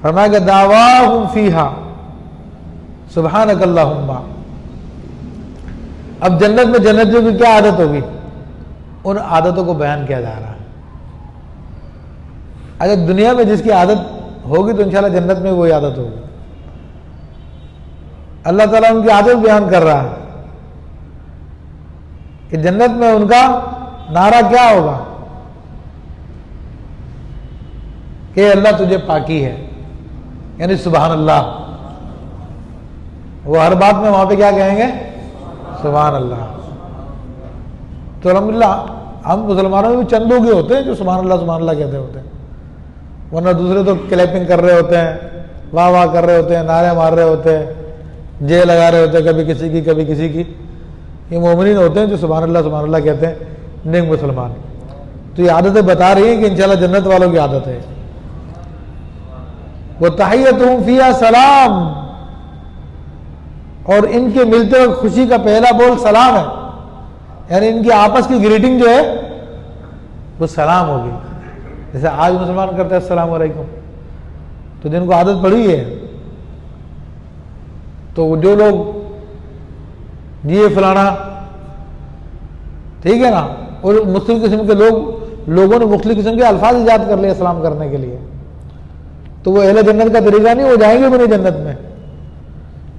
فرمایا کہ دعواہم فیہا سبحانک اللہم. اب جنت میں جنتیوں کی کیا عادت ہوگی؟ ان عادتوں کو بیان کیا جا رہا ہے. اگر دنیا میں جس کی عادت ہوگی تو انشاءاللہ جنت میں وہی عادت ہوگی. اللہ تعالیٰ ان کی عادت بیان کر رہا ہے کہ جنت میں ان کا نعرہ کیا ہوگا کہ اللہ تجھے پاکی ہے، یعنی سبحان اللہ. وہ ہر بات میں وہاں پہ کیا کہیں گے؟ سبحان اللہ. تو الحمدللہ ہم مسلمانوں میں بھی چند لوگ ہی ہوتے ہیں جو سبحان اللہ کہتے ہوتے ہیں، ورنہ دوسرے تو کلیپنگ کر رہے ہوتے ہیں، واہ واہ کر رہے ہوتے ہیں، نعرے مار رہے ہوتے ہیں، جے لگا رہے ہوتے ہیں، کبھی کسی کی کبھی کسی کی. یہ مومنین ہوتے ہیں جو سبحان اللہ کہتے ہیں، نیک مسلمان. تو یہ عادتیں بتا رہی ہیں کہ انشاءاللہ جنت والوں کی عادت ہے. وَتَحِيَّتُهُمْ فِيهَا سلام، اور ان کے ملتے وقت خوشی کا پہلا بول سلام ہے. یعنی ان کی آپس کی گریٹنگ جو ہے وہ سلام ہوگی. جیسے آج مسلمان کرتے ہیں السلام علیکم، تو جن کو عادت پڑی ہے، تو جو لوگ یہ فلانا ٹھیک ہے نا، اور مختلف قسم کے لوگوں نے مختلف قسم کے الفاظ ایجاد کر لیے سلام کرنے کے لیے، تو وہ اہل جنت کا طریقہ نہیں، ہو جائیں گے بھی نہیں جنت میں،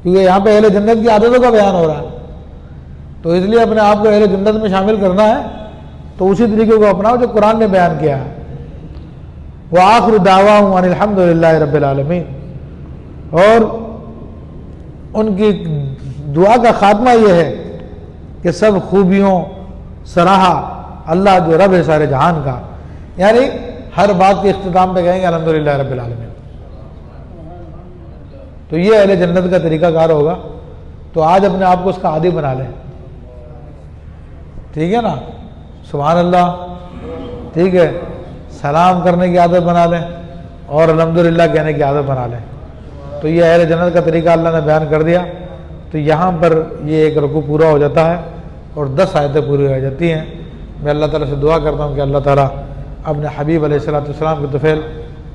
کیونکہ یہاں پہ اہل جنت کی عادتوں کا بیان ہو رہا ہے. تو اس لیے اپنے آپ کو اہل جنت میں شامل کرنا ہے تو اسی طریقے کو اپناؤ جو قرآن نے بیان کیا ہے. وآخر دعواہم ان الحمد للہ رب العالمین. اور ان کی دعا کا خاتمہ یہ ہے کہ سب خوبیوں سراہا اللہ جو رب ہے سارے جہان کا، یعنی ہر بات کے اختتام پہ کہیں گے الحمدللہ رب العالمین. تو یہ اہل جنت کا طریقہ کار ہوگا. تو آج اپنے آپ کو اس کا عادی بنا لیں، ٹھیک ہے نا. سبحان اللہ، ٹھیک ہے، سلام کرنے کی عادت بنا لیں اور الحمدللہ کہنے کی عادت بنا لیں. تو یہ اہل جنت کا طریقہ اللہ نے بیان کر دیا. تو یہاں پر یہ ایک رکوع پورا ہو جاتا ہے اور 10 آیتیں پوری ہو جاتی ہیں. میں اللہ تعالیٰ سے دعا کرتا ہوں کہ اللہ تعالیٰ اپنے حبیب علیہ السلام کے طفیل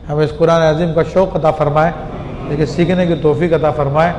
ہمیں اس قرآن عظیم کا شوق عطا فرمائے، لیکن سیکھنے کی توفیق عطا فرمائے.